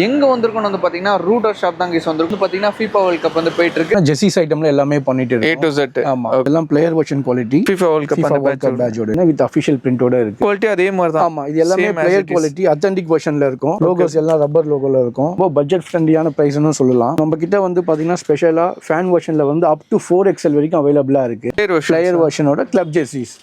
எங்கே வந்திருக்கோன்னு வந்து பார்த்தீங்கன்னா ரூட்டர் ஷாப் தான் கேஸ் வந்திருக்கும். பார்த்தீங்கன்னா FIFA வேர்ல்ட் கப் வந்து போயிட்டு இருக்கு. ஜெர்சிஸ் ஐட்டம்ல எல்லாமே பண்ணிட்டு இருக்கு. A to Z. ஆமா, எல்லாம் player version quality. FIFA world cup பேட்ஜோட வித் அஃபிஷியல் பிரிண்டோட இருக்கு. குவாலிட்டி அதே மாதிரி தான். ஆமா, இது எல்லாமே பிளேயர் குவாலிட்டி அத்தென்டிக் வெர்ஷன்ல இருக்கும். லோகோஸ் எல்லாம் ரப்பர் லோகோல இருக்கும். ரொம்ப பட்ஜெட் ஃப்ரெண்ட்லியான பிரைஸ்னு சொல்லலாம். நம்ம கிட்ட வந்து பாத்தீங்கன்னா ஸ்பெஷலா ஃபேன் வெர்ஷன்ல வந்து அப் டு 4XL வரைக்கும் அவைலபிளா இருக்கு. பிளேயர் வெர்ஷனோட கிளப் ஜெர்சிஸ்.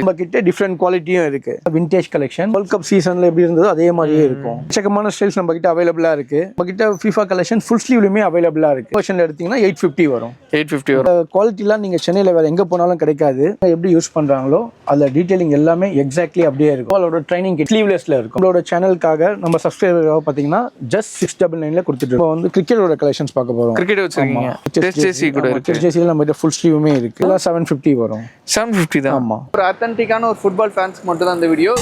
நம்ம கிட்ட டிஃபரெண்ட் குவாலிட்டியும் இருக்கு. விண்டேஜ் கலெக்ஷன் வேர்ல்ட் கப் சீசன்ல எப்படி இருந்ததோ அதே மாதிரியே இருக்கும். எக்கச்சக்கமான ஸ்டைல்ஸ் நம்ம கிட்ட அவைலபிளா இருக்கு. நம்ம கிட்ட FIFA கலெக்ஷன் ஃபுல் ஸ்லீவ்லயுமே அவைலபிளா இருக்கு. வெர்ஷன்ல எடுத்தீங்கன்னா 850 வரும். 850 வரும். குவாலிட்டிலாம் நீங்க சென்னையில வேற எங்க போனாலும் கிடைக்காது. எப்படி யூஸ் பண்றாங்களோ அதுல டீடைலிங் எல்லாமே எக்ஸாக்ட்லி அப்படியே இருக்கும். அவளோட ட்ரைனிங் கிட் ஸ்லீவ்லெஸ்ல இருக்கும். நம்மளோட சேனலுக்காக நம்ம சப்ஸ்கிரைபராக பாத்தீங்கன்னா ஜஸ்ட் 699ல கொடுத்துட்டு இருக்கோம். வந்து கிரிக்கெட்டோட கலெக்ஷன்ஸ் பார்க்க போறோம். கிரிக்கெட் வச்சிருக்கீங்க. டெஸ்ட் ஜெர்சி கூட இருக்கு. டெஸ்ட் ஜெர்சில நம்ம கிட்ட ஃபுல் ஸ்லீவுமே இருக்கு. 750 வரும். 750 தான். ஆமா, ஒரு ஆத்தென்டிக்கான ஒரு ஃபுட்பால் ஃபேன்ஸ்க்கு மட்டும் தான் இந்த வீடியோ.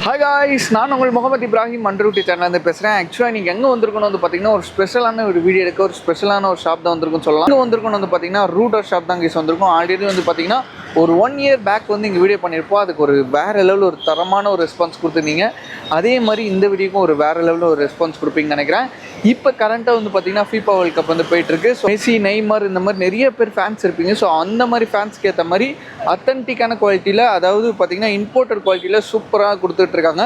ஹாய் காய்ஸ், நான் உங்கள் முகமது இப்ராஹிம் மண்டரூட்டி சேனல்லேருந்து பேசுகிறேன். ஆக்சுவலாக நீங்கள் எங்கே வந்திருக்கணும் வந்து பார்த்தீங்கன்னா ஒரு ஸ்பெஷலான ஒரு வீடியோ எடுக்க ஒரு ஸ்பெஷலான ஒரு ஷாப் தான் வந்திருக்குன்னு சொல்லலாம். இங்கே வந்திருக்கணும் வந்து பார்த்தீங்கன்னா ரூட்டர் ஷாப் தான் கேஸ் வந்திருக்கும். ஆல்ரெடி வந்து பார்த்தீங்கன்னா ஒரு 1 இயர் பேக் வந்து இங்கே வீடியோ பண்ணியிருப்போம். அதுக்கு ஒரு வேறு லெவலில் ஒரு தரமான ஒரு ரெஸ்பான்ஸ் கொடுத்துருந்தீங்க. அதே மாதிரி இந்த வீடியோக்கும் ஒரு வேறு லெவலில் ஒரு ரெஸ்பான்ஸ் கொடுப்பீங்கன்னு நினைக்கிறேன். இப்போ கரண்ட்டாக வந்து பார்த்தீங்கன்னா FIFA வேர்ல்ட் கப் வந்து போயிட்டுருக்கு. ஸோ மெஸ்ஸி, நெய்மர் இந்த மாதிரி நிறைய பேர் ஃபேன்ஸ் இருப்பீங்க. ஸோ அந்த மாதிரி ஃபேன்ஸ்க்கு ஏற்ற மாதிரி அத்தன்டிக்கான குவாலிட்டியில், அதாவது பார்த்தீங்கன்னா இம்போர்ட்டட் குவாலிட்டியில் சூப்பராக கொடுத்துட்ருக்காங்க.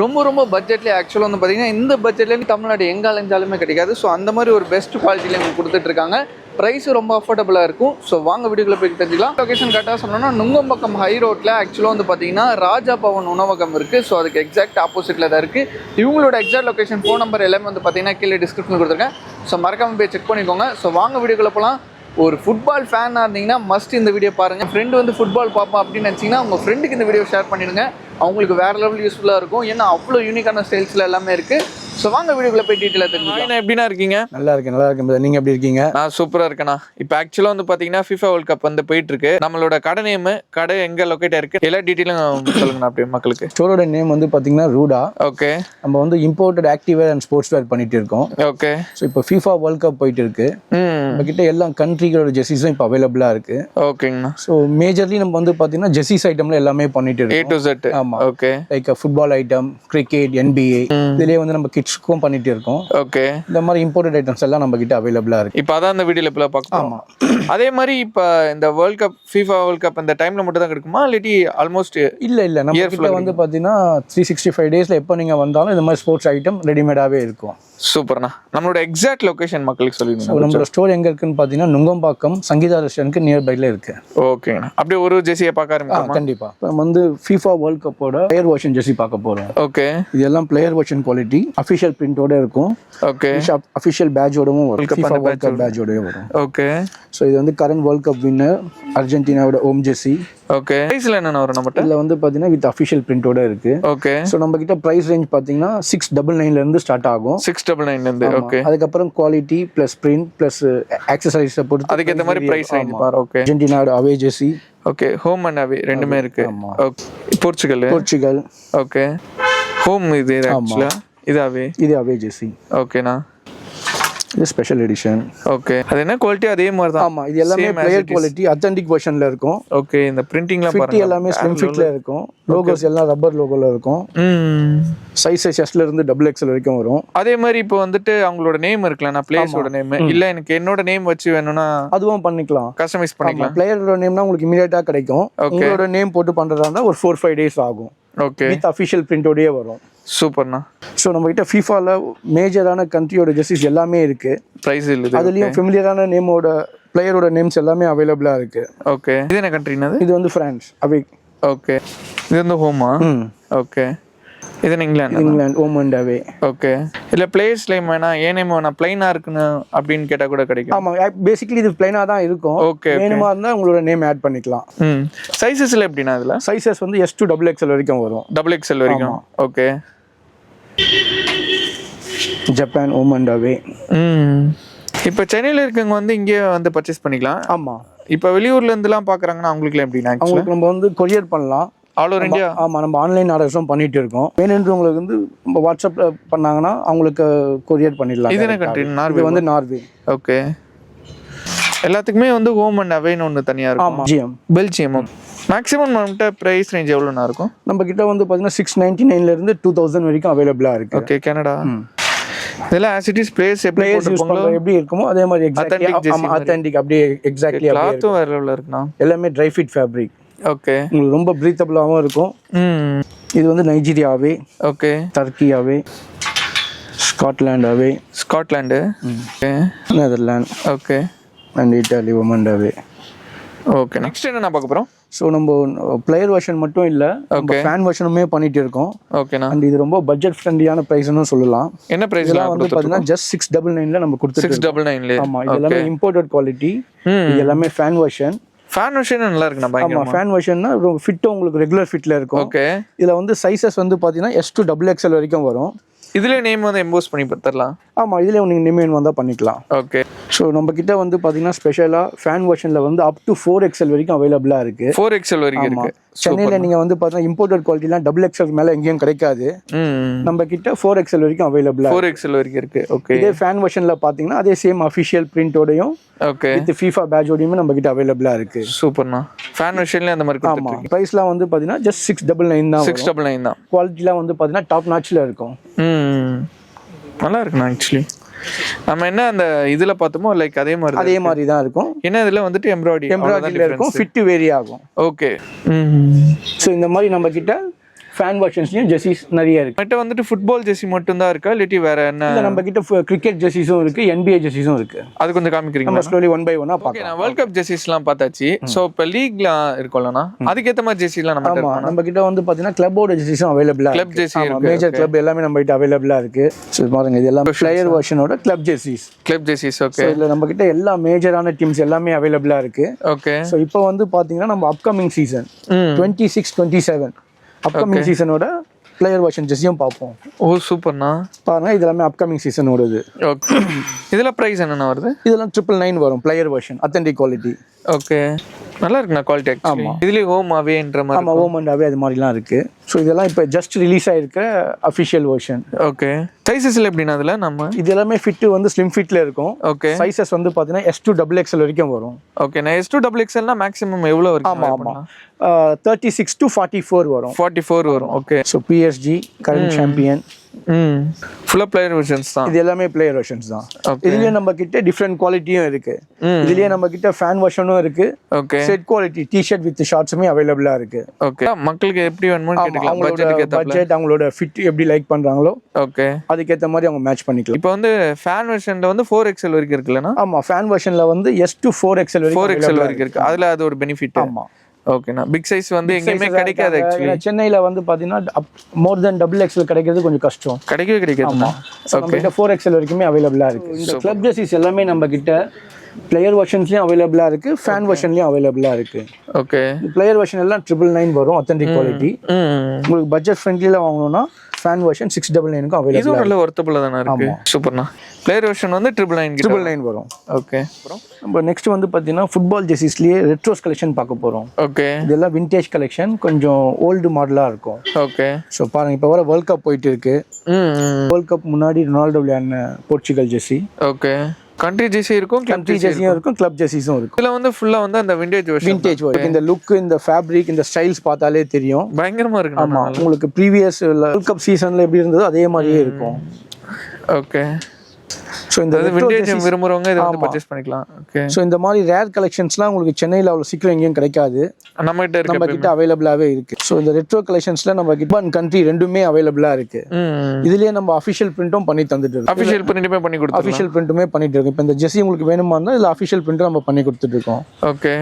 ரொம்ப பட்ஜெட்லேயே ஆக்சுவலாக வந்து பார்த்தீங்கன்னா இந்த பட்ஜெட்லேருந்து தமிழ்நாடு எங்கே அலைஞ்சாலுமே கிடைக்காது. ஸோ அந்த மாதிரி ஒரு பெஸ்ட் குவாலிட்டியில் உங்களுக்கு கொடுத்துட்ருக்காங்க. ப்ரைஸும் ரொம்ப அஃபோர்டபுளாக இருக்கும். ஸோ வாங்க வீடியோக்குள்ளே போய் தெரிஞ்சுக்கலாம். லொகேஷன் கரெக்டாக சொன்னோன்னா நுங்கம்பாக்கம் ஹை ரோட்டில் ஆக்சுவலாக வந்து பார்த்தீங்கன்னா ராஜா பவன் உணவகம் இருக்குது. ஸோ அதுக்கு எக்ஸாக்ட் ஆப்போசிட்டில் தான் இருக்குது. இவங்களோட எக்ஸாக்ட் லொகேஷன், ஃபோன் நம்பர் எல்லாமே வந்து பார்த்தீங்கன்னா கீழே டிஸ்கிரிப்ஷனில் கொடுத்துருக்கேன். ஸோ மறக்காமல் போய் செக் பண்ணிக்கோங்க. ஸோ வாங்க வீடியோக்குள்ளே போகலாம். ஒரு ஃபுட்பால் ஃபேனாக இருந்தீங்கன்னா மஸ்ட் இந்த வீடியோ பாருங்கள். ஃப்ரெண்டு வந்து ஃபுட்பால் பார்ப்போம் அப்படின்னு நினச்சிங்கன்னா உங்கள் ஃப்ரெண்டுக்கு இந்த வீடியோ ஷேர் பண்ணிவிடுங்க. அவங்களுக்கு வேறு லெவல் யூஸ்ஃபுல்லாக இருக்கும். ஏன்னா அவ்வளோ யூனிக்கான ஸ்டைல்ஸில் எல்லாமே இருக்குது. ஸோ வாங்க வீடியோக்குள்ளே போய் டீட்டெயிலாக தெரிஞ்சுக்கலாம். எப்படின்னா இருக்கீங்க? நல்லா இருக்கேன். நீங்கள் எப்படி இருக்கீங்க? நான் சூப்பராக இருக்கேண்ணா. இப்போ ஆக்சுவலாக வந்து பார்த்தீங்கன்னா FIFA வேர்ல்ட் கப் வந்து போயிட்டு இருக்கு. நம்மளோட கடை நேம், கடை எங்கே லொக்கேட்டாக இருக்குது, எல்லா டீட்டெயிலும் சொல்லுங்கண்ணா அப்படியே மக்களுக்கு. ஸ்டோரோட நேம் வந்து பார்த்தீங்கன்னா ரூடா. ஓகே. நம்ம வந்து இம்போர்ட்டட் ஆக்டிவேர் அண்ட் ஸ்போர்ட்ஸ் வேர் பண்ணிட்டு இருக்கோம். ஓகே. ஸோ இப்போ FIFA வேர்ல்ட் கப் போயிட்டு இருக்கு. நம்ம கிட்ட எல்லா கண்ட்ரிகளோட ஜெர்சிஸும் இப்போ அவைலபிளா இருக்கு. ஓகேங்கண்ணா. ஸோ மேஜர்லி நம்ம வந்து பார்த்தீங்கன்னா ஜெர்சிஸ் ஐட்டம்ல எல்லாமே பண்ணிட்டு இருக்கோம். A to Z. ஆமா. Okay. Like football item, cricket, NBA இதுலயே வந்து நம்ம கிட்ஸ்க்கும் பண்ணிட்டு இருக்கோம். ஓகே. இந்த மாதிரி இம்போர்ட்டட் ஐட்டம்ஸ் எல்லாம் நம்ம கிட்ட அவைலபிளா இருக்கு. இப்போ அதான் இந்த வீடியோல இப்போ பார்க்கலாம். ஆமா. அதே மாதிரி இப்போ இந்த world cup, FIFA world cup இந்த டைம்ல மட்டும் தான் கிடைக்குமா, இல்லாட்டி ஆல்மோஸ்ட்? இல்ல நம்ம கிட்ட வந்து பாத்தீங்கன்னா 365 டேஸ்ல எப்போ நீங்க வந்தாலும் இந்த மாதிரி ஸ்போர்ட்ஸ் ஐட்டம் ரெடிமேடாவே இருக்கும். சூப்பர்ண்ணா. நம்மளோட எக்ஸாக்ட் லொகேஷன் மக்களுக்கு சொல்லிடுங்க. நம்மளோட ஸ்டோர் எங்க இருக்குன்னு பாத்தீங்கன்னா நுங்கம்பாக்கம் சங்கீதா ரெஸ்டாரண்ட்க்கு நியர்பைல இருக்கு. ஓகேண்ணா. அப்படியே ஒரு ஜெர்சியை பார்க்க ஆரம்பிக்கலாம். கண்டிப்பா. நம்ம வந்து FIFA வேர்ல்ட் கப்போட பிளேயர் வெர்ஷன் ஜெர்சி பார்க்க போறோம். ஓகே. இதெல்லாம் பிளேயர் வெர்ஷன் குவாலிட்டி, அஃபிஷியல் பிரிண்டோட இருக்கும். ஓகே. அஃபிஷியல் பேட்ஜோடவும் வரும். FIFA வேர்ல்ட் கப் பேட்ஜோடவே வரும். ஓகே. ஸோ இது வந்து கரண்ட் வேர்ல்ட் கப் வின்னர் அர்ஜென்டினாவோட ஹோம் ஜெர்சி. ஓகே. பிரைஸ்ல என்ன வரும் நம்மட்ட? இதுல வந்து பாத்தீங்கன்னா வித் அஃபிஷியல் பிரிண்டோட இருக்கு. ஓகே. ஸோ நம்ம கிட்ட பிரைஸ் ரேஞ்ச் பாத்தீங்கன்னா 699 இருந்து ஸ்டார்ட் ஆகும். 699 இருந்து. ஓகே. அதுக்கப்புறம் quality plus print plus accessories பொறுத்து அதுக்கு ஏத்த மாதிரி பிரைஸ் ரேஞ்ச் பாரு. ஓகே. அர்ஜென்டினாவோட away jersey. Okay. Home and away ரெண்டுமே இருக்கு. ஓகே. போர்ச்சுகல். ஓகே. ஹோம் இது ஆக்சுவலா இது அவே ஜெர்சி. ஓகேண்ணா. இது ஸ்பெஷல் எடிஷன். ஓகே. அது என்ன குவாலிட்டி? அதே மாதிரி தான். ஆமா, இது எல்லாமே பிளேயர் குவாலிட்டி அத்தென்டிக் வெர்ஷன்ல இருக்கும். ஓகே. இந்த பிரிண்டிங்லாம் பாருங்க, எல்லாமே ஸ்லிம் ஃபிட்ல இருக்கும். லோகோஸ் எல்லாம் ரப்பர் லோகோல இருக்கும். சைஸ் எஸ்ல இருந்து XXL வரைக்கும் வரும். அதே மாதிரி இப்போ வந்துட்டு அவங்களோட நேம் இருக்கலாம், நான் பிளேயரோட நேம் இல்ல எனக்கு என்னோட நேம் வச்சு வேணும்னா அதுவும் பண்ணிக்கலாம், கஸ்டமைஸ் பண்ணிக்கலாம். பிளேயரோட நேம்னா உங்களுக்கு இமிடியேட்டா கிடைக்கும். உங்களோட நேம் போட்டு பண்றதா இருந்தா ஒரு 4-5 டேஸ் ஆகும். ஓகே. வித் அஃபிஷியல் பிரிண்டோடயே வரும். சூப்பர்ண்ணா. ஸோ நம்ம கிட்ட FIFAல மேஜரான கண்ட்ரியோட ஜெர்சிஸ் எல்லாமே இருக்கு. பிரைஸ் இல்ல, அதுலயும் ஃபெமிலியரான நேமோட பிளேயரோட நேம்ஸ் எல்லாமே அவைலபிளா இருக்கு. ஓகே. இது என்ன கண்ட்ரினது? இது வந்து பிரான்ஸ் அவே. ஓகே. இது வந்து ஹோமா? ஓகே. இது England home and away. Okay. இல்ல பிளேயர்ஸ் நேம் வேணா, ஏன் நேம் வேணா பிளைனா இருக்குன்னு அப்படின்னு கேட்டா கூட கிடைக்கும். ஆமா, பேசிக்கலி இது பிளைனா தான் இருக்கும். ஓகே. வேணுமா இருந்தா உங்களோட நேம் ஆட் பண்ணிக்கலாம். சைஸஸ்ல எப்படினா? இதுல சைஸஸ் வந்து S to XXL வரைக்கும் வரும். XXL வரைக்கும். ஓகே. ஜப்பான் ஹோம் அண்ட் அவே. இப்போ சென்னையில இருக்கவங்க வந்து இங்கே வந்து பர்ச்சேஸ் பண்ணிக்கலாம். ஆமா. இப்போ வெளியூர்ல இருந்துலாம் பாக்குறாங்கன்னா அவங்களுக்கு எப்படின்னா அவங்களுக்கு நம்ம வந்து கொரியர் பண்ணலாம் ஆல் ஓவர் இந்தியா. ஆமா, நம்ம ஆன்லைன் ஆர்டர்ஸும் பண்ணிட்டு இருக்கோம். வேணுன்றவங்களுக்கு வந்து நம்ம வாட்ஸ்அப்ல பண்ணாங்கன்னா அவங்களுக்கு கொரியர் பண்ணிடலாம். இது என்ன கண்ட்ரி? நார்வே. இது வந்து நார்வே. ஓகே. எல்லாத்துக்குமே வந்து ஹோம் அண்ட் அவேன்னு ஒன்று தனியாக இருக்கும். ஆமாம். பெல்ஜியம். மேக்ஸிமம் நம்மகிட்ட ப்ரைஸ் ரேஞ்ச் எவ்வளோண்ணா இருக்கும்? நம்ம கிட்ட வந்து பார்த்தீங்கன்னா 699 to 2000 வரைக்கும் அவைலபிளாக இருக்கு. Okay, Canada. இதெல்லாம் ஆசிட்டிஸ் பிளேஸ் எப்படி போட்டுருப்பாங்களோ எப்படி இருக்குமோ அதே மாதிரி ஆத்தென்டிக் அப்படியே எக்ஸாக்ட்லி கிளாத்தும் வேற லெவலில் இருக்குண்ணா. எல்லாமே ட்ரை ஃபிட் ஃபேப்ரிக். ஓகே, உங்களுக்கு ரொம்ப ப்ரீத்தபிளாகவும் இருக்கும். இது வந்து நைஜீரியாவே, ஓகே, டர்க்கியாவே, ஸ்காட்லாண்டாவே, Scotland, Netherland, okay, and Italy, ஒமண்டாவே. ஓகே, நெக்ஸ்ட் என்ன பார்க்க போகிறோம்? ஸோ நம்ம பிளேயர் வெர்ஷன் மட்டும் இல்லை, நம்ம ஃபேன் வெர்ஷனுமே பண்ணிட்டு இருக்கோம். ஓகேண்ணா. அண்ட் இது ரொம்ப பட்ஜெட் ஃப்ரெண்ட்லியான ப்ரைஸ்னு சொல்லலாம். என்ன ப்ரைஸ் வந்து பார்த்தீங்கன்னா ஜஸ்ட் 699 நம்ம கொடுத்துருக்கோம். 699. ஆமாம், இது எல்லாமே இம்போர்ட்டட் குவாலிட்டி. இது எல்லாமே ஃபேன் வெர்ஷன். ஃபேன் வெர்ஷன் நல்லா இருக்குண்ணா. ஆமாம், ஃபேன் வெர்ஷன்னா ஃபிட்டும் உங்களுக்கு ரெகுலர் ஃபிட்டில் இருக்கும். ஓகே, இதில் வந்து சைஸஸ் வந்து பார்த்தீங்கன்னா S to XXL வரைக்கும் வரும். இதுல நேம் வந்து எம்போஸ் பண்ணி தரலாம். ஆமாம், இதில் நீங்கள் நேம் வந்தால் பண்ணிக்கலாம். ஓகே. ஸோ நம்ம கிட்ட வந்து பார்த்தீங்கன்னா ஸ்பெஷலாக ஃபேன் வெர்ஷனில் வந்து அப் டு 4XL வரைக்கும் அவைலபிளாக இருக்கு. 4XL வரைக்கும் இருக்கு. சென்னையில் நீங்கள் வந்து பார்த்தீங்கன்னா இம்போர்ட்டட் குவாலிட்டிலாம் XXL மேலே எங்கேயும் கிடைக்காது. நம்ம கிட்ட 4XL வரைக்கும் அவைலபிளாக 4XL வரைக்கும் இருக்கு. ஓகே, இதே ஃபேன் வெர்ஷனில் பார்த்தீங்கன்னா அதே சேம் அஃபிஷியல் பிரிண்டோடையும் ஓகே வித் FIFA பேட்ஜோடையுமே நம்ம கிட்ட அவைலபிளாக இருக்கு. சூப்பர்ண்ணா. ஃபேன் வெர்ஷன்லேயே அந்த மாதிரி கொடுத்துருக்கீங்க. ப்ரைஸ்லாம் வந்து பார்த்தீங்கன்னா ஜஸ்ட் 699 தான். 699 தான். குவாலிட்டிலாம் வந்து பார்த்தீங்கன்னா டாப் நாட்சில் இருக்கும். நல்லா இருக்குண்ணா. ஆக்சுவலி நம்ம என்ன அந்த இதுல பார்த்தோமோ லைக் அதே மாதிரி தான் இருக்கும். ஏன்னா இதுல வந்துட்டு எம்ப்ராய்டரியில இருக்கும், ஃபிட் வேரி ஆகும். ஓகே. ஸோ இந்த மாதிரி நம்ம கிட்ட ஃபேன் வெர்ஷன்ஸ்லயும் ஜெர்சிஸ் நிறைய இருக்கு. கிட்ட வந்துட்டு ஃபுட்பால் ஜெர்சி மட்டும் தான் இருக்கா இல்லாட்டி வேற என்ன? நம்ம கிட்ட கிரிக்கெட் ஜெர்சிஸும் இருக்கு, NBA ஜெர்சிஸும் இருக்கு. அது கொஞ்சம் காமிக்கிறீங்க? நம்ம ஸ்லோலி ஒன் பை ஒன்னா பார்க்கலாம். நான் வேர்ல்ட் கப் ஜெர்சிஸ்லாம் பார்த்தாச்சு. சோ இப்போ லீக்லாம் இருக்கும்லனா அதுக்கேத்த மாதிரி ஜெர்சிலாம் நம்ம கிட்ட இருக்கு. நம்ம கிட்ட வந்து பாத்தீங்கன்னா கிளப்போட ஜெர்சிஸும் அவைலபிளா இருக்கு. கிளப் ஜெர்சி இருக்கு. மேஜர் கிளப் எல்லாமே நம்ம கிட்ட அவைலபிளா இருக்கு. சோ பாருங்க, இது எல்லாம் பிளேயர் வெர்ஷனோட club jerseys. Club jerseys. Okay. இதுல நம்ம கிட்ட எல்லா மேஜரான டீம்ஸ் எல்லாமே அவைலபிளா இருக்கு. ஓகே. சோ இப்போ வந்து பாத்தீங்கன்னா நம்ம அப்கமிங் சீசன் 26-27 அப்கமிங் சீசனோட பிளேயர் வெர்ஷன் ஜெர்சியும் பார்ப்போம். ஓ சூப்பர்ண்ணா. பாருங்க, இது எல்லாமே அப்கமிங் சீசனோடது. ஓகே. இதுல பிரைஸ் என்னென்ன வருது? இதெல்லாம் 999 வரும் player version, authentic quality. Okay, நல்லா இருக்குண்ணா குவாலிட்டி ஆக்சுவலி. இதுலயே ஹோம் அவேன்ற மாதிரி. ஆமா, ஹோம் அண்ட் அவே அது மாதிரிலாம் இருக்கு. ஸோ இதெல்லாம் இப்போ ஜஸ்ட் ரிலீஸ் ஆயிருக்க அஃபிஷியல் வெர்ஷன். ஓகே. சைஸஸ்ல எப்படின்னா அதுல நம்ம இது எல்லாமே ஃபிட் வந்து ஸ்லிம் ஃபிட்ல இருக்கும். ஓகே. சைஸஸ் வந்து பாத்தீங்கன்னா S to XXL வரைக்கும் வரும். ஓகே. நான் S to XXL னா மேக்ஸிமம் எவ்வளவு வரைக்கும்? ஆமா 36 to 44 வரும். 44 வரும். Okay. So PSG current champion. ஃபுல்லா பிளேயர் வெர்ஷன்ஸ் தான். இது எல்லாமே பிளேயர் வெர்ஷன்ஸ் தான். இதுலயே நம்ம கிட்ட டிஃபரெண்ட் குவாலிட்டியும் இருக்கு. இதுலயே நம்ம கிட்ட ஃபேன் வெர்ஷனும் இருக்கு. Okay. Set quality T-shirt with ஷார்ட்ஸுமே அவைலபிளா இருக்கு. ஓகே. மக்களுக்கு எப்படி வேணுமோ கேட்டுக்கலாம். பட்ஜெட் அவங்களோட ஃபிட் எப்படி லைக் பண்றாங்களோ ஓகே அதுக்கேற்ற மாதிரி அவங்க மேட்ச் பண்ணிக்கலாம். இப்போ வந்து ஃபேன் வெர்ஷன்ல வந்து 4XL வரைக்கும் இருக்குல்லனா? ஆமா, ஃபேன் வெர்ஷன்ல வந்து S to 4XL வரைக்கும் இருக்கு. அதுல அது ஒரு பெனிஃபிட். ஆமா. ஓகேண்ணா. பிக் சைஸ் வந்து எங்கேயுமே கிடைக்காது ஆக்சுவலி. சென்னையில வந்து பாத்தீங்கன்னா மோர் தென் XXL கிடைக்கிறது கொஞ்சம் கஷ்டம். கிடைக்காது. நம்ம கிட்ட 4XL வரைக்குமே அவைலபிளா இருக்கு. இந்த கிளப் ஜெர்சிஸ் எல்லாமே நம்ம கிட்ட பிளேயர் வெர்ஷன்ஸ்லயும் அவைலபிளா இருக்கு, ஃபேன் வெர்ஷன்லயும் அவைலபிளா இருக்கு. ஓகே. பிளேயர் வெர்ஷன் எல்லாம் 999 வரும், அத்தென்டிக் குவாலிட்டி. உங்களுக்கு பட்ஜெட் ஃப்ரெண்ட்லில வாங்கணும்னா ஃபேன் வெர்ஷன் 699க்கு அவைலபிள். இது நல்ல வர்த்தபிளா தான இருக்கு. சூப்பர்ண்ணா. பிளேயர் வெர்ஷன் வந்து 999 வரும். ஓகே. நம்ம நெக்ஸ்ட் வந்து பாத்தீங்கன்னா ஃபுட்பால் ஜெர்சிஸ்லயே ரெட்ரோஸ் கலெக்ஷன் பார்க்க போறோம். ஓகே. இதெல்லாம் விண்டேஜ் கலெக்ஷன், கொஞ்சம் ஓல்டு மாடலா இருக்கும். ஓகே. ஸோ பாருங்க, இப்போ வர வேர்ல்ட் கப் போயிட்டு இருக்கு. வேர்ல்ட் கப் முன்னாடி ரொனால்டோ விளையாடின Portugal Jersey. Okay. Country Jersey இருக்கும், கண்ட்ரி ஜெர்சியும் இருக்கும், கிளப் ஜெர்சியும் இருக்கும். இதுல வந்து ஃபுல்லா வந்து அந்த விண்டேஜ் வெர்ஷன். இந்த லுக், இந்த ஃபேப்ரிக், இந்த ஸ்டைல்ஸ் பார்த்தாலே தெரியும். பயங்கரமா இருக்கு. ஆமா, உங்களுக்கு ப்ரீவியஸ் வேர்ல்ட் கப் சீசன்ல எப்படி இருந்ததோ அதே மாதிரியே இருக்கும். ஓகே. ஸோ இந்த விண்டேஜ் விரும்புறவங்க இதை வந்து பர்ச்சேஸ் பண்ணிக்கலாம். ஓகே. ஸோ இந்த மாதிரி ரேர் கலெக்ஷன்ஸ்லாம் உங்களுக்கு சென்னையில் அவ்வளோ சீக்கிரம் எங்கேயும் கிடைக்காது. நம்ம கிட்ட அவைலபிளாவே இருக்கு. ஸோ இந்த ரெட்ரோ கலெக்ஷன்ஸ்ல நம்ம கிட்ட கண்ட்ரி ரெண்டுமே அவைலபிளா இருக்கு. இதுலயே நம்ம அஃபிஷியல் பிரிண்ட்டும் பண்ணி தந்துட்டு இருக்கோம். அஃபிஷியல் பிரிண்ட்டுமே பண்ணி கொடுத்து அஃபிஷியல் பிரிண்ட்டுமே பண்ணிட்டு இருக்கோம். இப்போ இந்த ஜெர்சி உங்களுக்கு வேணுமா இருந்தால் இதில் அஃபிஷியல் பிரிண்ட்டும் நம்ம பண்ணி கொடுத்துட்டு இருக்கோம். ஓகே.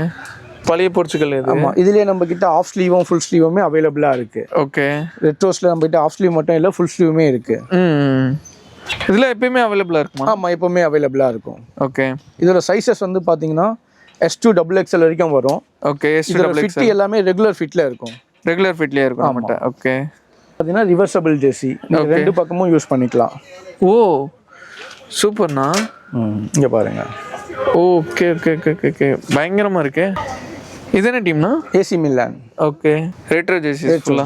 பழைய போர்ச்சுகல் இது. ஆமா, இதுலயே நம்ம கிட்ட ஆஃப் ஸ்லீவும் ஃபுல் ஸ்லீவுமே அவைலபிளா இருக்கு. ஓகே. ரெட்ரோஸ்ல நம்ம கிட்ட ஆஃப் ஸ்லீவ் மட்டும் இல்ல, ஃபுல் ஸ்லீவுமே இருக்கு. இதுல எப்பவுமே அவைலபிளா இருக்குமா? ஆமா, எப்பவுமே அவைலபிளா இருக்கும். ஓகே. இதோட சைஸஸ் வந்து பாத்தீங்கன்னா S to XXL வரைக்கும் வரும். Okay. S to XXL fit எல்லாமே ரெகுலர் ஃபிட்ல இருக்கும். ரெகுலர் ஃபிட்லயே இருக்கும் நம்மட்ட. ஓகே. பாத்தீங்கன்னா ரிவர்சபிள் ஜெர்சி, நீங்க ரெண்டு பக்கமும் யூஸ் பண்ணிக்கலாம். ஓ சூப்பர்ண்ணா. இங்க பாருங்க. ஓகே ஓகே ஓகே ஓகே, பயங்கரமா இருக்கு. இது என்ன டீம்னா? AC Milan. Okay. Retro jerseys ஃபுல்லா.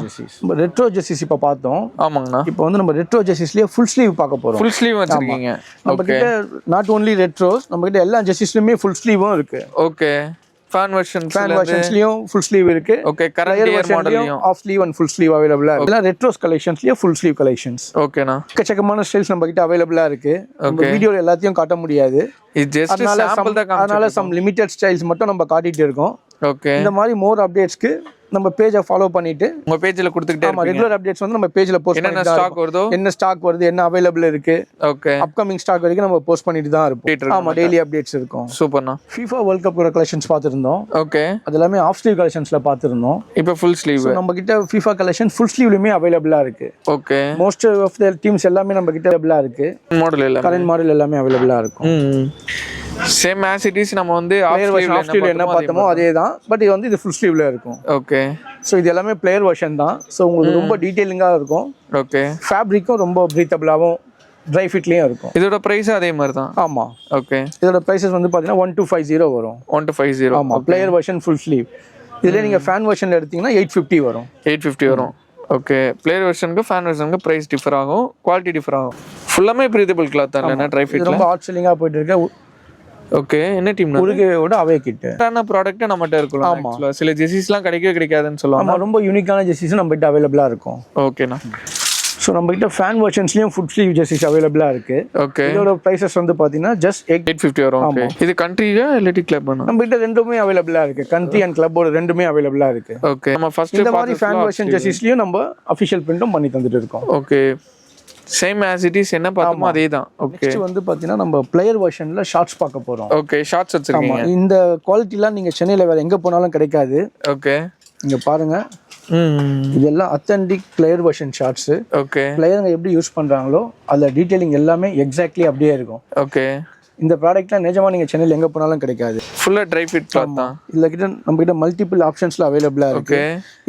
ரெட்ரோ ஜெர்சிஸ் இப்ப பார்த்தோம். ஆமாங்கண்ணா. இப்போ வந்து நம்ம ரெட்ரோ ஜெர்சிஸ்லயே ஃபுல் ஸ்லீவ் பார்க்க போறோம். ஃபுல் ஸ்லீவ் வச்சிருக்கீங்க. நம்ம கிட்ட நாட் ஓன்லி ரெட்ரோஸ், நம்ம கிட்ட எல்லா ஜெர்சிஸ்லயுமே ஃபுல் ஸ்லீவும் இருக்கு. ஓகே. ஃபேன் வெர்ஷன்ஸ்லயும் ஃபுல் ஸ்லீவ் இருக்கு. ஓகே கரண்ட் இயர் மாடல்லையும் half sleeve and full sleeve அவைலபிளா இருக்கு. இல்ல ரெட்ரோஸ் கலெக்ஷன்ஸ்லயும் ஃபுல் ஸ்லீவ் கலெக்ஷன்ஸ். ஓகேண்ணா. எக்கச்சக்கமான ஸ்டைல்ஸ் நம்ம கிட்ட அவைலபிளா இருக்கு. நம்ம வீடியோல எல்லாத்தையும் காட்ட முடியாது. இது ஜஸ்ட் சாம்பிள் தான். அதனால சம் லிமிட்டட் ஸ்டைல்ஸ் மட்டும் நம்ம காட்டிட்டு இருக்கோம். ஓகே. இந்த மாதிரி மோர் அப்டேட்ஸ்க்கு நம்ம பேஜை ஃபாலோ பண்ணிட்டு உங்க பேஜ்ல கொடுத்துக்கிட்டே இருப்பீங்க. ரெகுலர் அப்டேட்ஸ் வந்து நம்ம பேஜ்ல போஸ்ட் பண்ணிட்டு என்ன ஸ்டாக் வருதோ, என்ன ஸ்டாக் வருது, என்ன அவைலபிள் இருக்கு, ஓகே அப்கமிங் ஸ்டாக் வரைக்கும் நம்ம போஸ்ட் பண்ணிட்டு தான் இருப்போம். ஆமா, டெய்லி அப்டேட்ஸ் இருக்கும். சூப்பர்ண்ணா. FIFA வேர்ல்ட் கப் கலெக்ஷன்ஸ் பார்த்திருந்தோம். ஓகே. அது எல்லாமே ஆஃப் ஸ்லீவ் கலெக்ஷன்ஸ்ல பார்த்திருந்தோம். இப்போ ஃபுல் ஸ்லீவ் நம்ம கிட்ட FIFA கலெக்ஷன் ஃபுல் ஸ்லீவ்லயுமே அவைலபிளா இருக்கு. Okay. Most of the teams எல்லாமே நம்ம கிட்ட அவைலபிளா இருக்கு. மாடல் எல்லாம் கரண்ட் மாடல் எல்லாமே அவைலபிளா இருக்கும். Same as it is. நம்ம வந்து ஆஃப் ஸ்லீவ்ல என்ன பார்த்தோமோ அதே தான். பட் இது வந்து இது ஃபுல் ஸ்லீவ்ல இருக்கும். ஓகே. ஸோ இது எல்லாமே பிளேயர் வெர்ஷன் தான். ஸோ உங்களுக்கு ரொம்ப டீடைலிங்காக இருக்கும். ஓகே. ஃபேப்ரிக்கும் ரொம்ப ப்ரீத்தபிளாகவும் ட்ரை ஃபிட்லேயும் இருக்கும். இதோட ப்ரைஸ் அதே மாதிரி தான். ஆமாம். ஓகே. இதோட ப்ரைஸஸ் வந்து பார்த்தீங்கன்னா 1250 வரும். 1250. ஆமாம். Player version full sleeve. இதில் நீங்கள் ஃபேன் வெர்ஷனில் எடுத்தீங்கன்னா 850 வரும். 850 வரும். ஓகே. பிளேயர் வெர்ஷனுக்கு ஃபேன் வெர்ஷனுக்கு ப்ரைஸ் டிஃபர் ஆகும், குவாலிட்டி டிஃபர் ஆகும். ஃபுல்லாமே ப்ரீத்தபிள் கிளாத் தான், இல்லைன்னா ட்ரை ஃபிட். ரொம்ப ஹாட் செல்லிங்காக போயிட்டு இருக்க. ஓகே. என்ன டீம்? உருகுவோட அவே கிட். ப்ராடக்ட் நம்மகிட்ட இருக்கும். ஆக்சுவலா சில ஜெர்சிஸ்லாம் கிடைக்காதுன்னு சொல்லுவாங்க. ரொம்ப யூனிக்கான ஜெர்சிஸ் நம்ம கிட்ட அவைலபிளா இருக்கும். ஓகேண்ணா. ஸோ நம்ம கிட்ட ஃபேன் வெர்ஷன்ஸ்லயும் ஃபுல் ஸ்லீவ் ஜெர்சிஸ் அவைலபிளா இருக்கு. ஓகே. இதோட பிரைசஸ் வந்து பாத்தீங்கன்னா ஜஸ்ட் 850 வரும். ஓகே. இது கண்ட்ரியா இல்லாட்டி கிளப்? நம்ம கிட்ட ரெண்டுமே அவைலபிளா இருக்கு. கண்ட்ரி அண்ட் கிளப்போட ரெண்டுமே அவைலபிளா இருக்கு. ஓகே. நம்ம ஃபர்ஸ்ட் இந்த மாதிரி ஃபேன் வெர்ஷன் ஜெர்சிஸ்லயும் நம்ம அபிஷியல் பிரிண்டும் பண்ணி தந்துட்டு இருக்கோம். Okay. Same as it is என்ன பார்த்தோமோ அதே தான். ஓகே. நெக்ஸ்ட் வந்து பாத்தீங்கன்னா நம்ம பிளேயர் வெர்ஷன்ல ஷார்ட்ஸ் பார்க்க போறோம். ஓகே. ஷார்ட்ஸ் வச்சிருக்கீங்க. இந்த குவாலிட்டிலாம் நீங்க சென்னையில வேற எங்க போனாலும் கிடைக்காது. ஓகே. இங்க பாருங்க. இதெல்லாம் authentic player version shorts. Okay. பிளேயருங்க எப்படி யூஸ் பண்றாங்களோ அதுல டீடைலிங் எல்லாமே எக்ஸாக்ட்லி அப்படியே இருக்கும். ஓகே. இந்த ப்ராடக்ட்லாம் நிஜமா நீங்க சென்னையில் எங்க போனாலும் கிடைக்காது. ஃபுல்லா ட்ரை ஃபிட் கிளாத் தான். இதுல கிட்ட நம்ம கிட்ட மல்டிபிள் ஆப்ஷன்ஸ்ல அவைலபிளா இருக்கு.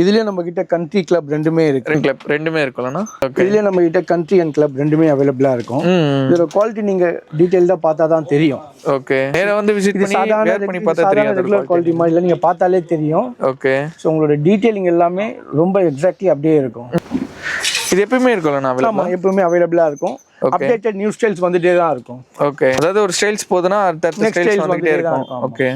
இதுலயே நம்ம கிட்ட கண்ட்ரி கிளப் ரெண்டுமே இருக்கு. கிளப் ரெண்டுமே இருக்கும்லனா. ஓகே. இதுலயே நம்ம கிட்ட கண்ட்ரி அண்ட் கிளப் ரெண்டுமே அவைலபிளா இருக்கும். இதோட குவாலிட்டி நீங்க டீடைலா பார்த்தா தான் தெரியும். ஓகே. நேரா வந்து விசிட் பண்ணி வேர் பண்ணி பார்த்தா தெரியும். ரெகுலர் குவாலிட்டி மாதிரி இல்ல, நீங்க பார்த்தாலே தெரியும். ஓகே. சோ உங்களோட டீடைலிங் எல்லாமே ரொம்ப எக்ஸாக்ட்லி அப்படியே இருக்கும். இது எப்பவுமே இருக்கும்ல? ஆமா, எப்பவுமே அவைலபிளா இருக்கும். அப்டேட்டட் நியூ ஸ்டைல்ஸ் வந்துட்டே தான் இருக்கும். ஓகே. அதாவது ஒரு ஸ்டைல்ஸ் போதுனா அடுத்த ஸ்டைல்ஸ் வந்துட்டே இருக்கும். ஓகே.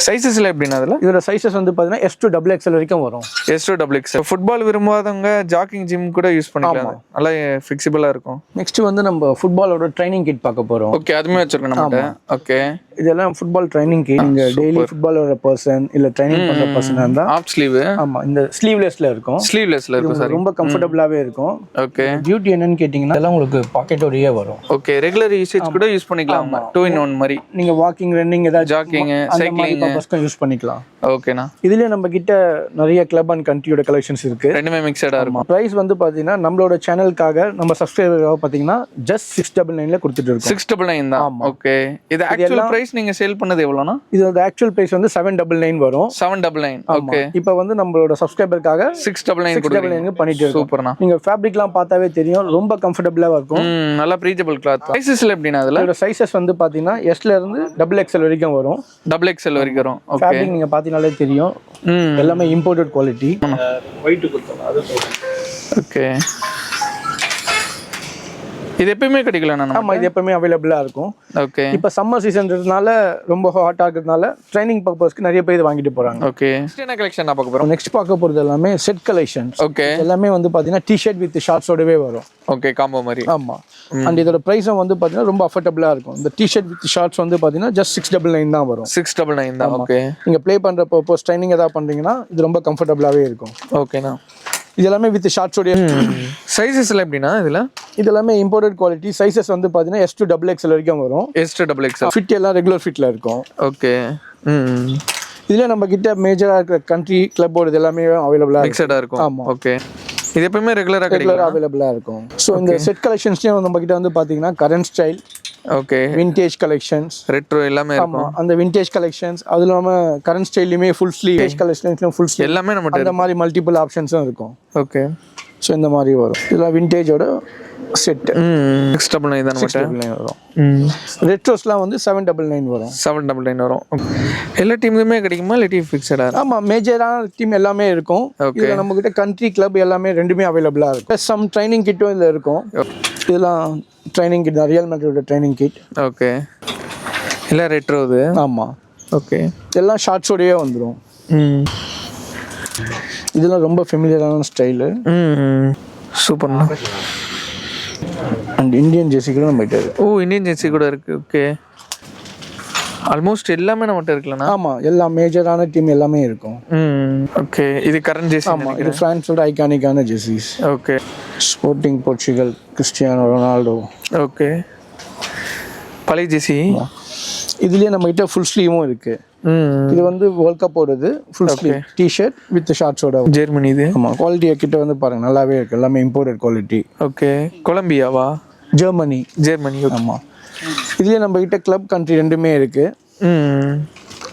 சைஸஸ்ல எப்படினா அதுல? இதோட சைஸஸ் வந்து பாத்தீங்கன்னா S to XXL வரைக்கும் வரும். S to XXL. ஃபுட்பால் விரும்பாதவங்க ஜாகிங் ஜிம் கூட யூஸ் பண்ணிக்கலாம். நல்லா ஃபிளெக்சிபிளா இருக்கும். நெக்ஸ்ட் வந்து நம்ம ஃபுட்பாலோட ட்ரைனிங் கிட் பார்க்க போறோம். ஓகே. அதுமே வச்சிருக்கோம் நம்மட்ட. ஓகே. இதெல்லாம் ஃபுட்பால் ட்ரைனிங் கிட். நீங்க டெய்லி ஃபுட்பால் வர பர்சன் இல்ல ட்ரைனிங் பண்ற பர்சனா இருந்தா ஆஃப் ஸ்லீவ். ஆமா, இந்த ஸ்லீவ்லெஸ்ல இருக்கும். ஸ்லீவ்லெஸ்ல இருக்கும். சார் ரொம்ப கம்ஃபர்ட்டபிளாவே இருக்கும். ஓகே. பியூட்டி என்னன்னு கேட்டிங்கனா இதெல்லாம் உங்களுக்கு பாக்கெட்டோடயே வரும். ஓகே. ரெகுலர் யூசேஜ் கூட யூஸ் பண்ணிக்கலாம். 2 in 1 மாதிரி. நீங்க வாக்கிங், ரன்னிங், ஏதாவது ஜாகிங், சைக்கிளிங் பர்பஸ்க்கு யூஸ் பண்ணிக்கலாம். ஓகேனா. இதுலயே நம்ம கிட்ட நிறைய கிளப் அண்ட் கண்ட்ரியோட கலெக்ஷன்ஸ் இருக்கு. ரெண்டுமே மிக்ஸ்டா இருக்கும். பிரைஸ் வந்து பாத்தீங்கன்னா நம்மளோட சேனலுக்காக நம்ம சப்ஸ்கிரைபர்காக பாத்தீங்கன்னா ஜஸ்ட் 699 ல கொடுத்துட்டு இருக்கோம். 699 தான். ஓகே. இது ஆக்சுவல் பிரைஸ் நீங்க சேல் பண்ணது எவ்வளவுனா? இதோட ஆக்சுவல் பிரைஸ் வந்து 799 வரும். 799. ஓகே. இப்போ வந்து நம்மளோட சப்ஸ்கிரைபர்காக 699 பண்ணிட்டு இருக்கோம். சூப்பர்னா. நீங்க ஃபேப்ரிக்லாம் பார்த்தாவே தெரியும், ரொம்ப கம்ஃபர்ட்டபிளா இருக்கும். நல்ல பிரீச்சபிள் கிளாத். சைஸஸ்ல எப்படினா அதுல? இதோட சைஸஸ் வந்து பாத்தீங்கன்னா S ல இருந்து XXL வரைக்கும் வரும். XXL வரைக்கும் வரும். ஓகே. ஃபேப்ரிக் நீங்க பாத்தீங்கனாலே தெரியும். எல்லாமே இம்போர்ட்டட் குவாலிட்டி. ஒயிட் கொடுத்தோம் அது. ஓகே. இது எப்பவுமே கிடைக்கலண்ணா? ஆமா, இது எப்பவுமே அவைலபிளா இருக்கும். ஓகே. இப்போ சம்மர் சீசன்றதுனால ரொம்ப ஹாட் ஆகிறதுனால ட்ரைனிங் பர்பஸ்க்கு நிறைய பேர் வாங்கிட்டு போறாங்க. ஓகே. நெக்ஸ்ட் என்ன கலெக்ஷன் நான் பார்க்க போறோம்? நெக்ஸ்ட் பார்க்க போறது எல்லாமே செட் கலெக்ஷன்ஸ். ஓகே. எல்லாமே வந்து பாத்தீங்கன்னா டி-ஷர்ட் வித் ஷார்ட்ஸோடவே வரும். ஓகே. காம்போ மாதிரி. ஆமா. அண்ட் இதோட பிரைஸும் வந்து பாத்தீங்கன்னா ரொம்ப அஃபோர்டபிளா இருக்கும். இந்த டி-ஷர்ட் வித் ஷார்ட்ஸ் வந்து பாத்தீங்கன்னா ஜஸ்ட் 699 தான் வரும். 699 தான். ஓகே. நீங்க ப்ளே பண்ற பர்பஸ் ட்ரைனிங் ஏதாவது பண்றீங்கன்னா இது ரொம்ப கம்ஃபர்ட்டபிளாவே இருக்கும். ஓகேண்ணா. இது எல்லாமே வித் ஷார்ட்ஸோட. சைஸஸ்ல எப்படினா இதுல? இது எல்லாமே இம்போர்ட்டட் குவாலிட்டி. சைஸஸ் வந்து பாத்தீங்கன்னா S to XXL வரைக்கும் வரும். S to XXL. ஃபிட் எல்லாம் ரெகுலர் ஃபிட்ல இருக்கும். ஓகே. இதுல நம்ம கிட்ட மேஜரா இருக்கிற கண்ட்ரி கிளப்போட எல்லாமே அவைலபிளா மிக்ஸ்டா இருக்கும். ஆமா. ஓகே. இது எப்பவுமே ரெகுலரா அவைலபிளா இருக்கும். சோ இந்த செட் கலெக்ஷன்ஸ்லயும் நம்ம கிட்ட வந்து பாத்தீங்கன்னா current style, okay, vintage collections, retro எல்லாமே இருக்கும். அந்த விண்டேஜ் கலெக்ஷன்ஸ் அது இல்லாம கரண்ட் ஸ்டைல்லயுமே ஃபுல் ஸ்லீவ், விண்டேஜ் கலெக்ஷன்ஸ்லயும் ஃபுல் ஸ்லீவ் எல்லாமே நம்ம அந்த மாதிரி மல்டிபிள் ஆப்ஷன்ஸும் இருக்கும். ஓகே. சோ இந்த மாதிரி வரும். இதெல்லாம் விண்டேஜோட செட். 699 தான் நம்ம வரும். ரெட்ரோஸ்லாம் வந்து 799 வரும். 799 வரும். எல்லா டீமுமே கிடைக்குமா இல்லாட்டி ஃபிக்ஸடா? ஆமா, மேஜரான டீம் எல்லாமே இருக்கும். இதுல நம்ம கிட்ட கண்ட்ரி கிளப் எல்லாமே ரெண்டுமே அவைலபிளா இருக்கும். சம் ட்ரைனிங் கிட்டும் இதுல இருக்கும். இதெல்லாம் ட்ரைனிங் கிட் தான், ரியல் மேட்ரியோட ட்ரைனிங் கிட். ஓகே. இல்ல ரெட்ரோ இது. ஆமா. ஓகே. எல்லாம் ஷார்ட்ஸோடயே வந்துடும். ம். இதெல்லாம் ரொம்ப ஃபெமிலியரான ஸ்டைலு. சூப்பர்ண்ணா. அண்ட் இந்தியன் ஜெர்சி கூட நம்மகிட்ட இருக்கு. ஓ, இந்தியன் ஜெர்சி கூட இருக்குது. ஓகே. ஆல்மோஸ்ட் எல்லாமே நம்மகிட்ட இருக்குல்லண்ணா? ஆமாம், எல்லா மேஜரான டீம் எல்லாமே இருக்கும். ஓகே. இது கரண்ட் ஜெர்சி? ஆமாம், இது ஃப்ரான்ஸோட ஐகானிக்கான jerseys. Okay. Sporting Portugal, Cristiano Ronaldo. Okay. பழைய ஜெர்சி. இதுலேயே நம்மகிட்ட ஃபுல் ஸ்லீவும் இருக்குது. இது வந்து வேர்ல்ட் கப் ஓடுது. ஃபுல் ஸ்லீவ் டிஷர்ட் வித் ஷார்ட்ஸோட. ஜெர்மனி இது. ஆமாம், குவாலிட்டியை கிட்ட வந்து பாருங்கள், நல்லாவே இருக்குது. எல்லாமே இம்போர்ட்டட் குவாலிட்டி. ஓகே. கொலம்பியாவா? ஜெர்மனி. ஆமாம். இதுலேயே நம்மகிட்ட கிளப் கண்ட்ரி ரெண்டுமே இருக்குது.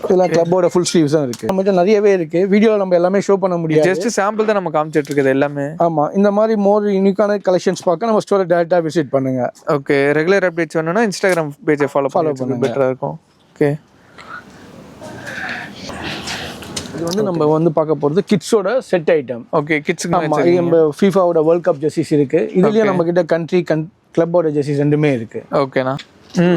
இதெல்லாம் கிளப்போட ஃபுல் ஸ்லீவ்ஸும் இருக்குது. நம்மகிட்ட நிறையவே இருக்குது. வீடியோவில் நம்ம எல்லாமே ஷோ பண்ண முடியாது. ஜஸ்ட் சாம்பிள் தான் நம்ம காமிச்சிட்டு இருக்குது எல்லாமே. ஆமாம், இந்த மாதிரி மோர் யூனிக்கான கலெக்ஷன்ஸ் பார்க்க நம்ம ஸ்டோரை டேரெக்டாக விசிட் பண்ணுங்க. ஓகே. ரெகுலர் அப்டேட்ஸ் வேணும்னா இன்ஸ்டாகிராம் பேஜை ஃபாலோ பண்ணுங்க, பெட்டராக இருக்கும். ஓகே. இது வந்து நம்ம வந்து பார்க்க போகிறது கிட்ஸோட செட் ஐட்டம். ஓகே. கிட்ஸுக்கு நம்ம ஃபீஃபாவோட வேர்ல்ட் கப் ஜெர்சிஸ் இருக்குது. இதுலேயே நம்ம கிட்ட கண்ட்ரி கிளப்போட ஜெர்சிஸ் ரெண்டுமே இருக்குது. ஓகேண்ணா.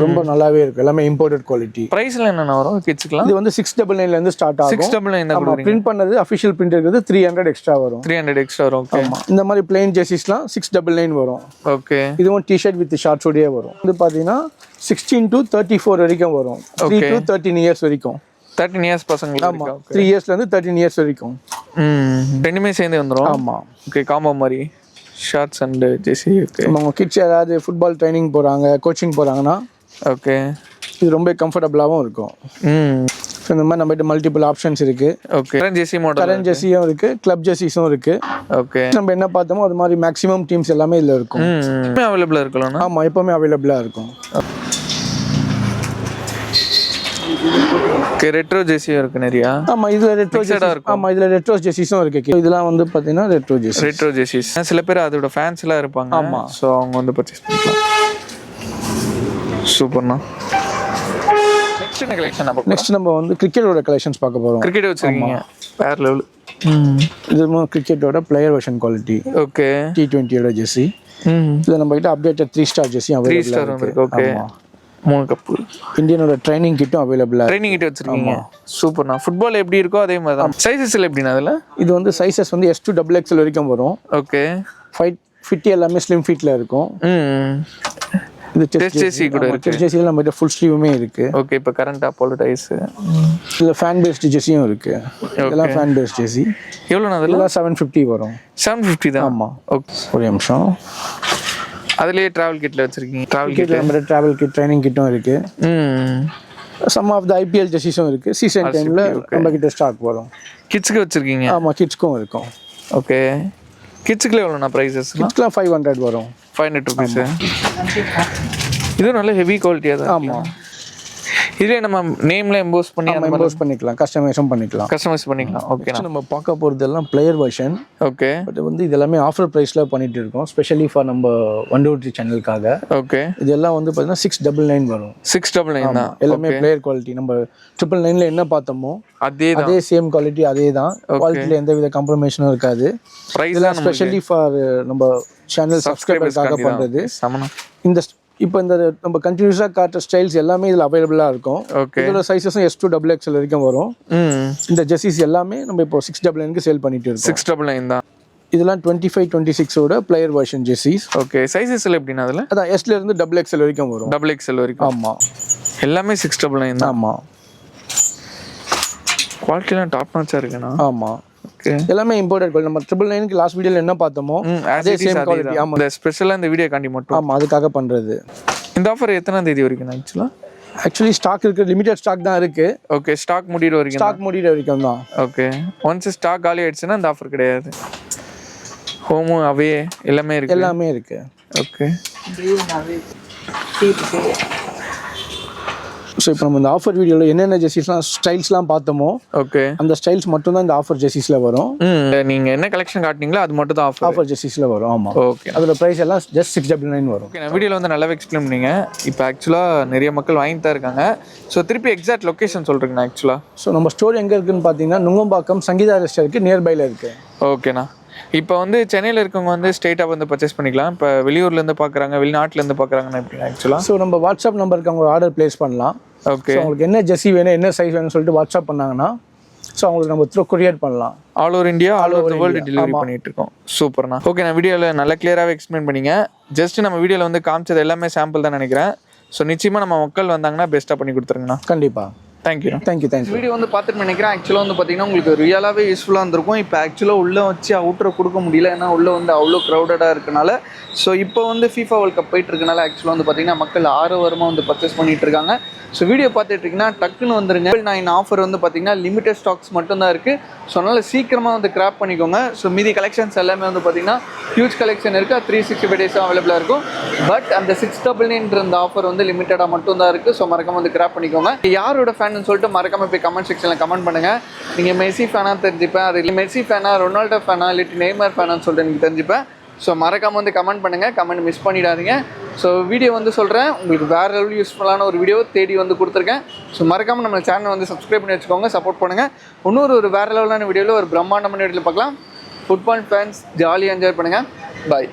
ரொம்ப நல்லாவே இருக்கு. எல்லாமே இம்போர்ட்டட் குவாலிட்டி. பிரைஸ்ல என்னென்ன வரும் கிட்ஸ்க்குலாம்? இது வந்து 699 இருந்து ஸ்டார்ட் ஆகும். 699 தான் கொடுக்குறீங்க. பிரிண்ட் பண்ணது அபிஷியல் பிரிண்ட் இருக்குது. 300 எக்ஸ்ட்ரா வரும். 300 எக்ஸ்ட்ரா வரும். ஓகே. ஆமா, இந்த மாதிரி பிளைன் ஜெர்சிஸ்லாம் 699 வரும். ஓகே. இதுவும் டி-ஷர்ட் வித் ஷார்ட்ஸோடயே வரும். இது பாத்தீங்கன்னா 16 to 34 வரைக்கும் வரும். 3 to 13 இயர்ஸ் வரைக்கும். 13 இயர்ஸ் பசங்களுக்கு. ஆமா, 3 இயர்ஸ்ல இருந்து 13 இயர்ஸ் வரைக்கும். ரெண்டுமே சேர்ந்து வந்துரும். ஆமா. ஓகே. காம்போ மாதிரி ஷார்ட்ஸ் அண்ட் ஜெர்சி. ஓகே. நம்ம கிட்ஸ் யாராவது ஃபுட்பால் ட்ரைனிங் போறாங்க, கோச்சிங் போறாங்கன்னா ஓகே, இது ரொம்ப கம்ஃபர்டபுளாகவும் இருக்கும். ஸோ இந்த மாதிரி நம்மகிட்ட மல்டிபிள் ஆப்ஷன்ஸ் இருக்கு. Okay. Current jersey model, current ஜெர்சியும் இருக்கு, கிளப் ஜெர்சிஸும் இருக்கு. ஓகே. நம்ம என்ன பார்த்தோமோ அது மாதிரி மேக்ஸிமம் டீம்ஸ் எல்லாமே இதில் இருக்கும். அவைலபிளாக இருக்கலாம். ஆமாம், எப்போவுமே அவைலபிளாக இருக்கும். ஓகே. ரெட்ரோ ஜெர்சியும் இருக்கு நிறையா. ஆமாம், இதில் ரெட்ரோ ஜெர்சி இருக்கும். ஆமாம், இதில் ரெட்ரோ ஜெர்சிஸும் இருக்கு. இதெல்லாம் வந்து பார்த்தீங்கன்னா ரெட்ரோ ஜெர்சிஸ். சில பேர் அதோட ஃபேன்ஸ் எல்லாம் இருப்பாங்க. ஆமாம், ஸோ அவங்க வந்து பர்ச்சேஸ் பண்ணிக்கலாம். சூப்பர்ண்ணா. நெக்ஸ்ட் நம்ம வந்து கிரிக்கெட்டோட கலெக்ஷன்ஸ் பார்க்க போகிறோம். கிரிக்கெட் வச்சிருக்கீங்க வேற லெவல். இது கிரிக்கெட்டோட பிளேயர் வெர்ஷன் குவாலிட்டி. ஓகே. T20யோட ஜெர்சி. இதில் நம்ம கிட்ட அப்டேட்டட் 3 ஸ்டார் ஜெர்சி அவைலபிளாக இருக்கு. ஓகே. 3 கப்பு. இந்தியனோட ட்ரைனிங் கிட்டும் அவைலபிளாக. ட்ரைனிங் கிட் வச்சிருக்கீங்க. சூப்பர்ண்ணா. ஃபுட்பால் எப்படி இருக்கோ அதே மாதிரி தான். சைஸஸ்ல எப்படின்னா அதில்? இது வந்து சைஸஸ் வந்து S to XXL வரைக்கும் வரும். ஓகே. ஃபிட் எல்லாமே ஸ்லிம் ஃபிட்ல இருக்கும். இது செஸ்ட் ஜெர்சி கூட இருக்கு. செஸ்ட் ஜெர்சில நம்ம கிட்ட ஃபுல் ஸ்லீவுமே இருக்கு. ஓகே. இப்போ கரண்டா போலடைஸ். இதுல ஃபேன் பேஸ்ட் ஜெர்சியும் இருக்கு. இதெல்லாம் ஃபேன் பேஸ்ட் ஜெர்சி. எவ்வளோண்ணா அதில்? 750 வரும். 750 தான். ஆமா. ஓகே. ஒரு நிமிஷம். அதுலயே டிராவல் கிட்ல வச்சிருக்கீங்க. டிராவல் கிட், நம்ம டிராவல் கிட், ட்ரைனிங் கிட்டும் இருக்கு. சம் ஆஃப் தி IPL ஜெர்சிஸும் இருக்கு. சீசன் டைம்ல நம்ம கிட்ட ஸ்டாக் வரும். கிட்ஸ்க்கு வச்சிருக்கீங்க? ஆமா, கிட்ஸ்க்கும் இருக்கும். ஓகே. கிட்ஸ்க்கு எவ்வளோண்ணா பிரைஸஸ்? கிட்ஸ்க்குலாம் 500 வரும். 500 ருபீஸ். இது நல்ல ஹெவி குவாலிட்டியா தான். ஆமா. இதுல நம்ம நேம்ல எம்போஸ் பண்ணி எம்போஸ் பண்ணிக்கலாம், கஸ்டமைஸும் பண்ணிக்கலாம். கஸ்டமைஸ் பண்ணிக்கலாம். ஓகே. நம்ம பார்க்க போறதெல்லாம் பிளேயர் வெர்ஷன். ஓகே. பட் வந்து இது எல்லாமே ஆஃபர் பிரைஸ்ல பண்ணிட்டு இருக்கோம், ஸ்பெஷலி ஃபார் நம்ம 123 சேனலுக்காக. ஓகே. இதெல்லாம் வந்து பார்த்தீங்கன்னா 699 வரும். 699 தான். எல்லாமே பிளேயர் குவாலிட்டி. நம்ம 999ல என்ன பார்த்தோமோ அதே சேம் குவாலிட்டி, அதே தான். குவாலிட்டியில் எந்த வித காம்ப்ரமைஸும் இருக்காது. பிரைஸ்லாம் ஸ்பெஷலி ஃபார் நம்ம சேனல் சப்ஸ்கிரைபர்ஸ்க்காக பண்றது. இந்த இப்போ இந்த நம்ம கண்டினியூஸாக காட்டுற ஸ்டைல்ஸ் எல்லாமே இதில் அவைலபிளாக இருக்கும். இதோட சைஸஸும் S to XXL வரைக்கும் வரும். இந்த ஜெர்சிஸ் எல்லாமே நம்ம இப்போ 699க்கு சேல் பண்ணிட்டு இருக்கோம். 699 தான். இதெல்லாம் 25, 26ஓட பிளேயர் வெர்ஷன் ஜெர்சிஸ். ஓகே. சைஸஸ்ல எப்படின்னா அதில்? அதான் Sல இருந்து XXL வரைக்கும் வரும். XXL வரைக்கும். ஆமாம், எல்லாமே 699 தான். ஆமாம். குவாலிட்டிலாம் டாப் நாச்சா இருக்குண்ணா. ஆமாம். எல்லாமே இம்போர்ட்டட் குவாலிட்டி. நம்ம 999க்கு லாஸ்ட் வீடியோல என்ன பார்த்தோமோ அதே சேம் குவாலிட்டி. ஆமா, இந்த ஸ்பெஷலா இந்த வீடியோ காண்டி மட்டும். ஆமா, அதுக்காக பண்றது. இந்த ஆஃபர் எத்தனாம் தேதி வரைக்கும் ஆக்சுவலி ஸ்டாக் இருக்கு, லிமிடெட் ஸ்டாக் தான் இருக்கு. ஓகே. ஸ்டாக் முடிகிற வரைக்கும். ஸ்டாக் முடிகிற வரைக்கும் தான். ஓகே. ஒன்ஸ் ஸ்டாக் காலி ஆயிடுச்சுன்னா இந்த ஆஃபர் கிடையாது. ஹோமு அவே எல்லாமே இருக்கு. எல்லாமே இருக்கு. ஓகே. ஸோ இப்போ நம்ம இந்த ஆஃபர் வீடியோவில் என்னென்ன ஜெர்சிஸ்லாம் ஸ்டைல்ஸ்லாம் பார்த்தோமோ ஓகே, அந்த ஸ்டைல்ஸ் மட்டும் தான் இந்த ஆஃபர் ஜெர்சிஸில் வரும். நீங்கள் என்ன கலெக்ஷன் காட்டினீங்களோ அது மட்டும் தான் ஆஃபர் ஜெர்சிஸில் வரும். ஆமாம். ஓகே. அதோட ப்ரைஸ் எல்லாம் ஜஸ்ட் 699 வரும். ஓகே. நான் வீடியோவில் வந்து நல்லாவே எக்ஸ்பிளைன் பண்ணீங்க. இப்போ ஆக்சுவலாக நிறைய மக்கள் வாங்கிட்டு தான் இருக்காங்க. ஸோ திருப்பி எக்ஸாக்ட் லொக்கேஷன் சொல்கிறீங்கண்ணா ஆக்சுவலாக? ஸோ நம்ம ஸ்டோர் எங்கே இருக்குதுன்னு பார்த்தீங்கன்னா நுங்கம்பாக்கம் சங்கீதா ரெஸ்டாரண்ட்டுக்கு நியர்பையில் இருக்குது. ஓகேண்ணா. இப்போ வந்து சென்னையில் இருக்கவங்க வந்து ஸ்ட்ரெயிட்டாக வந்து பர்ச்சேஸ் பண்ணிக்கலாம். இப்போ வெளியூர்லேருந்து பார்க்குறாங்க, வெளிநாட்டிலேருந்து பார்க்குறாங்கன்னா எப்படின்னா ஆக்சுவலாக? ஸோ நம்ம வாட்ஸ்அப் நம்பருக்கு அவங்க ஆர்டர் ப்ளேஸ் பண்ணலாம். ஓகே. ஸோ அவங்களுக்கு என்ன ஜெர்சி வேணும் என்ன சைஸ் வேணும்னு சொல்லிட்டு வாட்ஸ்அப் பண்ணாங்கன்னா ஸோ அவங்களுக்கு நம்ம த்ரூ கொரியர் பண்ணலாம். All over India, all over the world delivery பண்ணிட்டு இருக்கோம். சூப்பர்ண்ணா. ஓகே, நான் வீடியோவில் நல்லா கிளியராகவே எக்ஸ்பிளைன் பண்ணிங்க. ஜஸ்ட் நம்ம வீடியோவில் வந்து காமிச்சது எல்லாமே சாம்பிள் தான் நினைக்கிறேன். ஸோ நிச்சயமாக நம்ம மக்கள் வந்தாங்கன்னா பெஸ்ட்டாக பண்ணி கொடுத்துருங்கண்ணா. கண்டிப்பாக. தேங்க்யூ. தேங்க்யூ. வீடியோ வந்து பார்த்துட்டு நினைக்கிறேன். ஆக்சுவலாக வந்து பார்த்தீங்கன்னா உங்களுக்கு ரியலாகவே யூஸ்ஃபுல்லாக இருந்திருக்கும். இப்போ ஆக்சுவலாக உள்ளே வச்சு அவுட்டரை கொடுக்க முடியல, ஏன்னா உள்ளே வந்து அவ்வளோ க்ரௌடடாக இருக்கனால. ஸோ இப்போ வந்து FIFA வேர்ல்ட் கப் போயிட்டு இருக்கனால ஆக்சுவலாக வந்து பார்த்தீங்கன்னா மக்கள் 6 வாரமாக வந்து பர்ச்சேஸ் பண்ணிட்டு இருக்காங்க. ஸோ வீடியோ பார்த்துட்டு இருக்கீங்கன்னா டக்குன்னு வந்துருங்க. 9 ஆஃபர் வந்து பார்த்தீங்கன்னா லிமிடெட் ஸ்டாக்ஸ் மட்டும்தான் இருக்குது. ஸோ அதனால் சீக்கிரமாக வந்து கிராப் பண்ணிக்கோங்க. ஸோ மீதி கலெக்ஷன்ஸ் எல்லாமே வந்து பார்த்தீங்கன்னா ஹியூஜ் கலெக்ஷன் இருக்குது. 365 டேஸும் அவைலபிளாக இருக்கும். பட் அந்த 699 இந்த ஆஃபர் வந்து லிமிட்டடாக மட்டும்தான் இருக்குது. ஸோ மறக்காம வந்து கிராப் பண்ணிக்கோங்க. யாரோட ஃபேன்னு சொல்லிட்டு மறக்காம போய் கமெண்ட் செக்ஷனில் கமெண்ட் பண்ணுங்கள். நீங்கள் மெஸ்ஸி ஃபேனாக தெரிஞ்சுப்பேன், அது இல்லை மெஸ்ஸி ஃபேனா, ரொனால்டோ ஃபேனா, இல்லாட்டி நெய்மர் ஃபேனான்னு சொல்லிட்டு எனக்கு தெரிஞ்சுப்பேன். ஸோ மறக்காமல் வந்து கமெண்ட் பண்ணுங்கள், கமெண்ட் மிஸ் பண்ணிடாதீங்க. ஸோ வீடியோ வந்து சொல்கிறேன், உங்களுக்கு வேறு லெவல் யூஸ்ஃபுல்லான ஒரு வீடியோ தேடி வந்து கொடுத்துருக்கேன். ஸோ மறக்காமல் நம்ம சேனல் வந்து சப்ஸ்கிரைப் பண்ணி வச்சுக்கோங்க, சப்போர்ட் பண்ணுங்கள். இன்னொரு வேறு லெவலான வீடியோவில் ஒரு பிரம்மாண்டமான வீடியோவில் பார்க்கலாம். ஃபுட்பால் ஃபேன்ஸ் ஜாலியாக என்ஜாய் பண்ணுங்கள். பாய்.